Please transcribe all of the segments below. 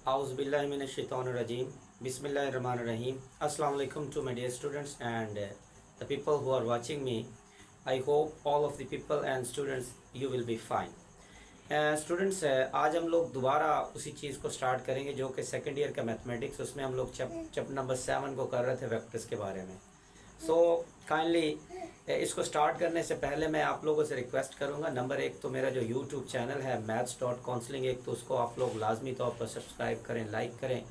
Auzubillahiminash-shaytanir-rajim. Bismillahir-rahmanir-rahim. Assalamu alaikum to my dear students and the people who are watching me. I hope all of the people and students you will be fine. Students आज हम लोग दोबारा उसी चीज़ को start करेंगे जो कि second year का मैथमेटिक्स, उसमें हम लोग चैप्टर नंबर 7 को कर रहे थे वेक्टर्स के बारे में। सो काइंडली इसको स्टार्ट करने से पहले मैं आप लोगों से रिक्वेस्ट करूंगा, नंबर 1 तो मेरा जो यूट्यूब चैनल है maths.counseling एक, तो उसको आप लोग लाजमी तौर पर सब्सक्राइब करें, लाइक करें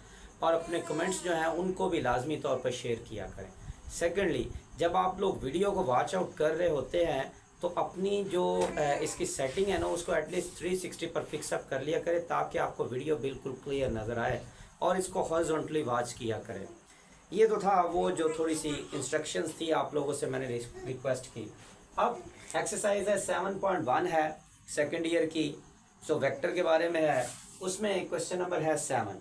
और अपने कमेंट्स जो हैं उनको भी लाजमी तौर पर शेयर किया करें। सेकेंडली, जब आप लोग वीडियो को वॉच आउट कर रहे होते हैं तो अपनी जो इसकी सेटिंग है ना उसको एटलीस्ट 360 पर फिक्स अप कर लिया करें ताकि आपको वीडियो बिल्कुल क्लियर नज़र आए और इसको हॉरिजॉन्टली वॉच किया करें। ये तो था वो जो थोड़ी सी इंस्ट्रक्शंस थी आप लोगों से मैंने रिक्वेस्ट की। अब एक्सरसाइज है 7.1 है सेकेंड ईयर की, सो वेक्टर के बारे में है, उसमें क्वेश्चन नंबर है 7।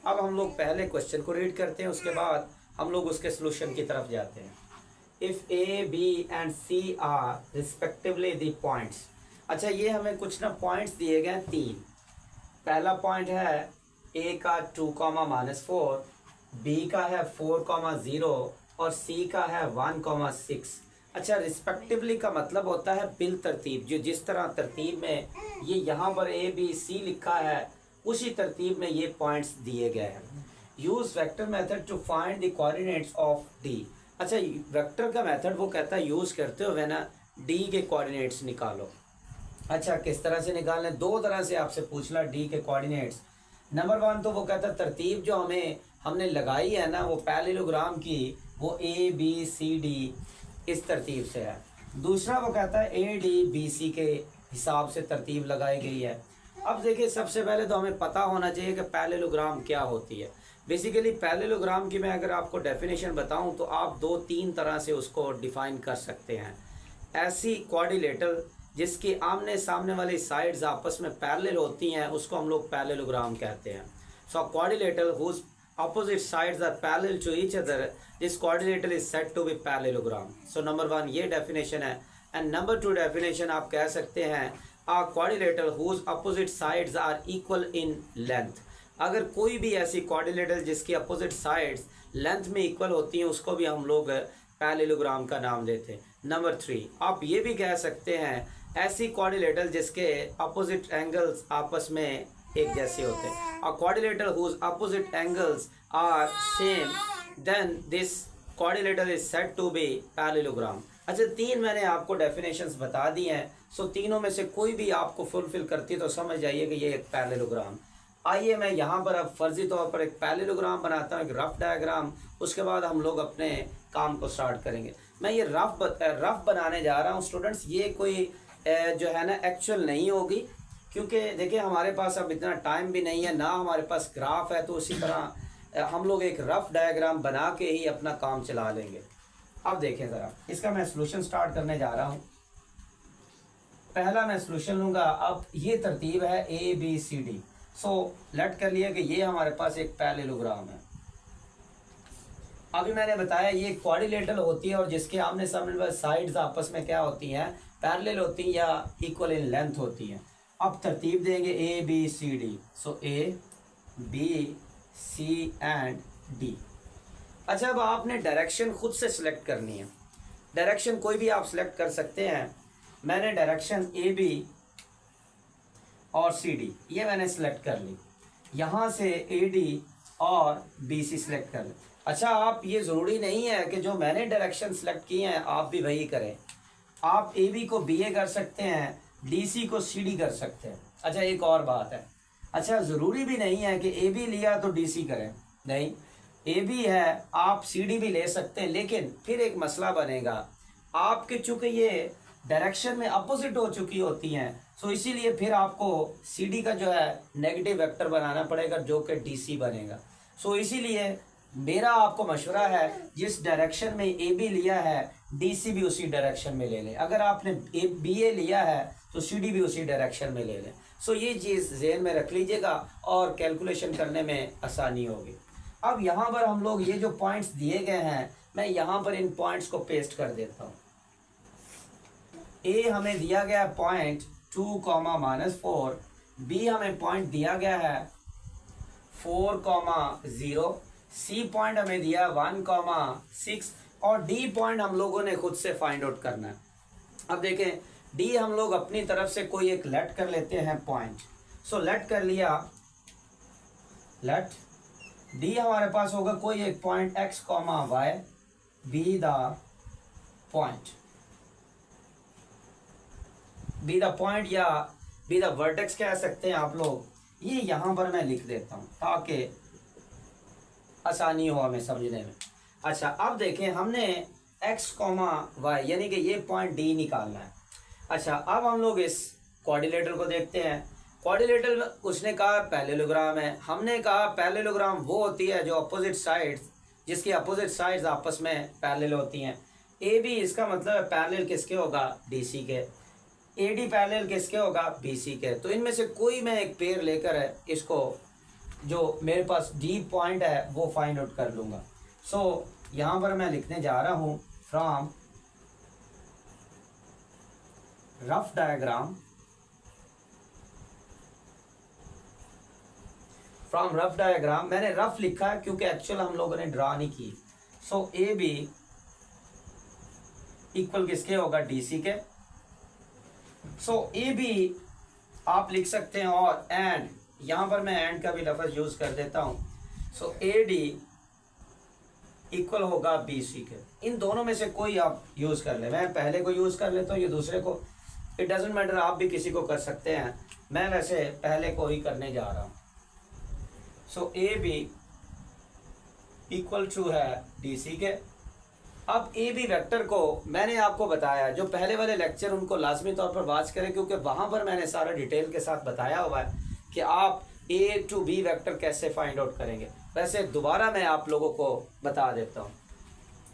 अब हम लोग पहले क्वेश्चन को रीड करते हैं, उसके बाद हम लोग उसके सोल्यूशन की तरफ जाते हैं। If A B and C are respectively the points. अच्छा, ये हमें कुछ ना पॉइंट्स दिए गए हैं 3। पहला पॉइंट है ए का 2,-4, बी का है 4,0 और सी का है 1,6। अच्छा, रिस्पेक्टिवली का मतलब होता है बिल तरतीब, जो जिस तरह तरतीब में ये यहाँ पर ए बी सी लिखा है उसी तरतीब में ये पॉइंट्स दिए गए हैं। Use vector method to find the coordinates of D. अच्छा, वेक्टर का मेथड वो कहता है यूज़ करते हुए ना डी के कोऑर्डिनेट्स निकालो। अच्छा, किस तरह से निकालने? 2 तरह से आपसे पूछना डी के कोऑर्डिनेट्स। नंबर 1 तो वो कहता है तरतीब जो हमने लगाई है ना वो पैरेललोग्राम की, वो ए बी सी डी इस तरतीब से है। दूसरा वो कहता है ए डी बी सी के हिसाब से तरतीब लगाई गई है। अब देखिए, सबसे पहले तो हमें पता होना चाहिए कि पैरेललोग्राम क्या होती है। बेसिकली पैरेललोग्राम की मैं अगर आपको डेफिनेशन बताऊं तो आप 2-3 तरह से उसको डिफाइन कर सकते हैं। ऐसी क्वाड्रिलेटरल जिसकी आमने सामने वाली साइड्स आपस में पैरेलल होती हैं उसको हम लोग पैरेललोग्राम कहते हैं। So quadrilateral whose opposite sides are parallel to each other, this quadrilateral is said to be parallelogram. So number 1 ये definition है। and number 2 definition आप कह सकते हैं a quadrilateral whose opposite sides are equal in length। अगर कोई भी ऐसी quadrilateral जिसकी opposite sides length में equal होती हैं उसको भी हम लोग पैरेललोग्राम का नाम देते हैं। नंबर 3 आप ये भी कह सकते हैं ऐसी क्वाड्रिलेटरल जिसके अपोजिट एंगल्स आपस में एक जैसे होते हैं। A quadrilateral whose opposite angles are same, then this quadrilateral is said to be parallelogram। अच्छा, 3 मैंने आपको डेफिनेशंस बता दी हैं। सो तीनों में से कोई भी आपको फुलफिल करती है तो समझ जाइए कि ये एक पैरेललोग्राम। आइए मैं यहाँ पर अब फर्जी तौर पर एक पैरेललोग्राम बनाता हूँ, एक रफ डायग्राम, उसके बाद हम लोग अपने काम को स्टार्ट करेंगे। मैं ये रफ बनाने जा रहा हूँ स्टूडेंट्स, ये कोई जो है ना एक्चुअल नहीं होगी क्योंकि देखिए हमारे पास अब इतना टाइम भी नहीं है, ना हमारे पास ग्राफ है, तो उसी तरह हम लोग एक रफ डायग्राम बना के ही अपना काम चला लेंगे। अब देखें ज़रा, इसका मैं सॉल्यूशन स्टार्ट करने जा रहा हूँ। पहला मैं सॉल्यूशन लूँगा। अब ये तरतीब है A B C D. So let कर लिया कि ये हमारे पास एक पैरेललोग्राम है। अभी मैंने बताया ये क्वाड्रिलेटरल होती है और जिसके आमने सामने साइड्स आपस में क्या होती हैं, पैरेलल होती हैं या इक्वल इन लेंथ होती हैं। अब तरतीब देंगे A B C D. So A B C and D. अच्छा, अब आपने डायरेक्शन खुद से सिलेक्ट करनी है। डायरेक्शन कोई भी आप सिलेक्ट कर सकते हैं। मैंने डायरेक्शन ए बी और सी डी ये मैंने सिलेक्ट कर ली। यहाँ से ए डी और बी सी सिलेक्ट कर ली। अच्छा, आप ये ज़रूरी नहीं है कि जो मैंने डायरेक्शन सिलेक्ट किए हैं आप भी वही करें। आप ए बी को बी ए कर सकते हैं, डीसी को सीडी कर सकते हैं। अच्छा, एक और बात है। अच्छा, ज़रूरी भी नहीं है कि ए बी लिया तो डीसी करें, नहीं, ए बी है आप सीडी भी ले सकते हैं, लेकिन फिर एक मसला बनेगा आपके, चूँकि ये डायरेक्शन में अपोजिट हो चुकी होती हैं, सो इसीलिए फिर आपको सीडी का जो है नेगेटिव वेक्टर बनाना पड़ेगा जो कि डीसी बनेगा। सो इसीलिए मेरा आपको मशवरा है जिस डायरेक्शन में ए बी लिया है डीसी भी उसी डायरेक्शन में ले लें। अगर आपने बी ए लिया है तो सी डी भी उसी डायरेक्शन में ले लें। सो ये चीज़ ज़हन में रख लीजिएगा और कैलकुलेशन करने में आसानी होगी। अब यहाँ पर हम लोग ये जो पॉइंट्स दिए गए हैं मैं यहाँ पर इन पॉइंट्स को पेस्ट कर देता हूँ। ए हमें दिया गया पॉइंट 2, -4, बी हमें पॉइंट दिया गया है 4,0, सी पॉइंट हमें दिया 1,6 और डी पॉइंट हम लोगों ने खुद से फाइंड आउट करना है। अब देखें डी हम लोग अपनी तरफ से कोई एक लेट कर लेते हैं पॉइंट। सो लेट कर लिया, लेट डी हमारे पास होगा कोई एक point x, y be the point, be the point या बी द वर्टेक्स कह सकते हैं आप लोग। ये यहां पर मैं लिख देता हूं ताकि आसानी हो हमें समझने में। अच्छा अब देखें हमने x, y यानी कि ये पॉइंट डी निकालना है। अच्छा अब हम लोग इस कोऑर्डिनेटर को देखते हैं। कोऑर्डिनेटर उसने कहा पैरेललोग्राम है, हमने कहा पैरेललोग्राम वो होती है जो अपोजिट साइड्स, जिसकी अपोजिट साइड्स आपस में पैरेलल होती हैं। ए बी इसका मतलब है पैरेलल किसके होगा, डी सी के। ए डी पैरेलल किसके होगा, बी सी के। तो इनमें से कोई मैं एक पेयर लेकर इसको जो मेरे पास डी पॉइंट है वो फाइंड आउट कर लूँगा। सो यहाँ पर मैं लिखने जा रहा हूँ from rough diagram, from rough diagram. मैंने रफ लिखा है क्योंकि एक्चुअल हम लोगों ने ड्रा नहीं की। सो ए बी इक्वल किसके होगा, डी सी के। सो ए बी आप लिख सकते हैं और एंड, यहां पर मैं एंड का भी लफ्ज यूज कर देता हूं। सो ए डी इक्वल होगा बी सी के। इन दोनों में से कोई आप यूज कर ले, मैं पहले को यूज कर लेता हूँ, ये दूसरे को, इट डजेंट मैटर, आप भी किसी को कर सकते हैं। मैं वैसे पहले को ही करने जा रहा हूं। सो ए बी इक्वल टू है डी सी के। अब ए बी वेक्टर को मैंने आपको बताया, जो पहले वाले लेक्चर उनको लाजमी तौर पर वॉच करें क्योंकि वहां पर मैंने सारा डिटेल के साथ बताया हुआ है कि आप ए टू बी वेक्टर कैसे फाइंड आउट करेंगे। वैसे दोबारा मैं आप लोगों को बता देता हूँ।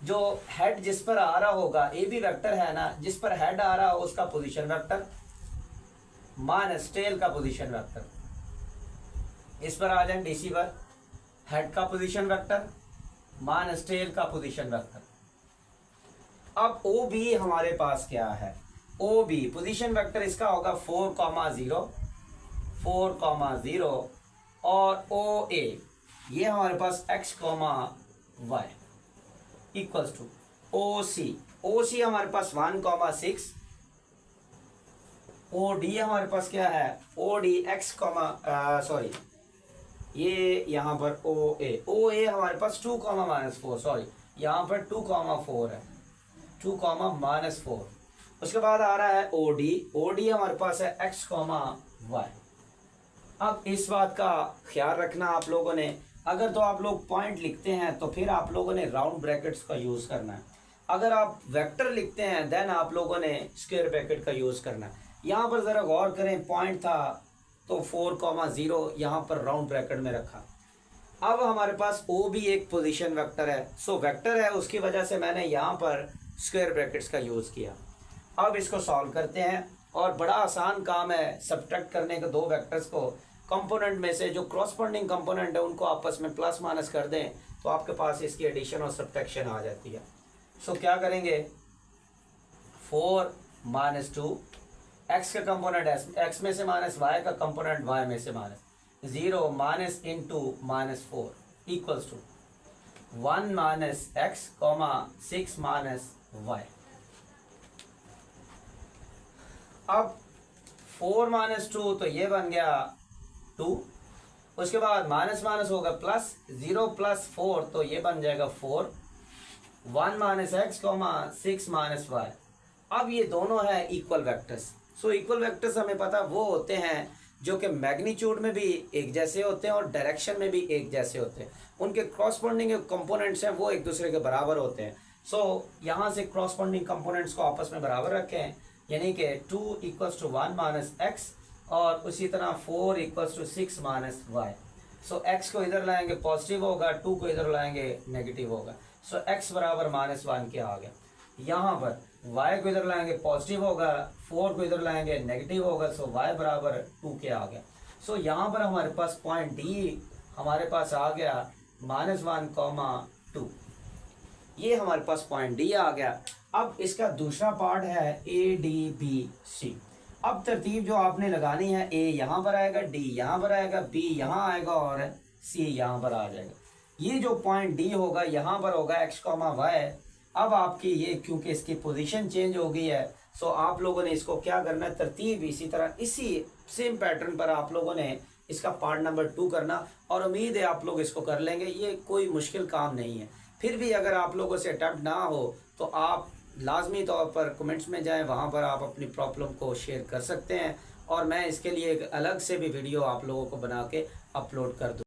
जो हेड जिस पर आ रहा होगा, ए बी वेक्टर है ना, जिस पर हेड आ रहा हो उसका पोजीशन वेक्टर माइनस टेल का पोजीशन वेक्टर। इस पर आ जाए डीसी पर, हेड का पोजीशन वेक्टर माइनस टेल का पोजीशन वेक्टर। अब ओ बी हमारे पास क्या है, ओ बी पोजीशन वेक्टर इसका होगा 4,0, 4,0 और ओ ए ये हमारे पास x, y equals to O C. O C हमारे पास 1,6, ओ डी हमारे पास क्या है, ओ डी x, सॉरी ये यहाँ पर ओ ए हमारे पास 2,-4, सॉरी यहाँ पर 2,4 है, 2,-4। उसके बाद आ रहा है ओ डी हमारे पास है x, y। अब इस बात का ख्याल रखना आप लोगों ने, अगर तो आप लोग पॉइंट लिखते हैं तो फिर आप लोगों ने राउंड ब्रैकेट्स का यूज़ करना है। अगर आप वेक्टर लिखते हैं देन आप लोगों ने स्क्वायर ब्रैकेट का यूज़ करना है। यहाँ पर ज़रा गौर करें, पॉइंट था तो 4,0 यहाँ पर राउंड ब्रैकेट में रखा। अब हमारे पास ओ भी एक पोजीशन वेक्टर है, सो वेक्टर है उसकी वजह से मैंने यहाँ पर स्क्वायर ब्रैकेट्स का यूज़ किया। अब इसको सॉल्व करते हैं और बड़ा आसान काम है सब्ट्रैक्ट करने के दो वेक्टर्स को कंपोनेंट में से जो क्रॉसपोंडिंग कंपोनेंट है उनको आपस में प्लस माइनस कर दें तो आपके पास इसकी एडिशन और सब्ट्रैक्शन आ जाती है। सो क्या करेंगे, 4 - 2 x का कंपोनेंट x में से माइनस y का कंपोनेंट y में से minus 0 minus into -4 equals to 1 minus x, 6 minus y। अब 4 - 2 तो ये बन गया 2, उसके बाद माइनस माइनस होगा प्लस, 0 + 4 तो ये बन जाएगा 4, 1 माइनस x, 6 माइनस y। अब ये दोनों है equal vectors. So equal vectors हमें पता वो होते हैं जो कि मैग्नीट्यूड में भी एक जैसे होते हैं और डायरेक्शन में भी एक जैसे होते हैं। उनके क्रॉसपोंडिंग कंपोनेंट्स हैं वो एक दूसरे के बराबर होते हैं। सो यहाँ से क्रॉसपोंडिंग कंपोनेंट्स को आपस में बराबर रखें, यानी कि 2 = 1 माइनस x और उसी तरह 4 = 6 माइनस y। सो x को इधर लाएंगे पॉजिटिव होगा, 2 को इधर लाएंगे नेगेटिव होगा। सो x बराबर -1 के आ गया। यहाँ पर y को इधर लाएंगे पॉजिटिव होगा, 4 को इधर लाएंगे नेगेटिव होगा, सो y बराबर 2 के आ गया। सो यहाँ पर हमारे पास पॉइंट D हमारे पास आ गया -1, 2। ये हमारे पास पॉइंट D आ गया। अब इसका दूसरा पार्ट है ADBC। अब तरतीब जो आपने लगानी है, A यहाँ पर आएगा, D यहाँ पर आएगा, B यहाँ आएगा और सी यहाँ पर आ जाएगा। ये जो पॉइंट डी होगा यहाँ पर होगा x, y। अब आपकी ये क्योंकि इसकी पोजीशन चेंज हो गई है, सो आप लोगों ने इसको क्या करना है, तरतीब इसी तरह इसी सेम पैटर्न पर आप लोगों ने इसका पार्ट नंबर 2 करना, और उम्मीद है आप लोग इसको कर लेंगे। ये कोई मुश्किल काम नहीं है। फिर भी अगर आप लोगों से अटैम्प्ट ना हो तो आप लाजमी तौर पर कमेंट्स में जाएं, वहाँ पर आप अपनी प्रॉब्लम को शेयर कर सकते हैं, और मैं इसके लिए एक अलग से भी वीडियो आप लोगों को बना के अपलोड कर दूँ।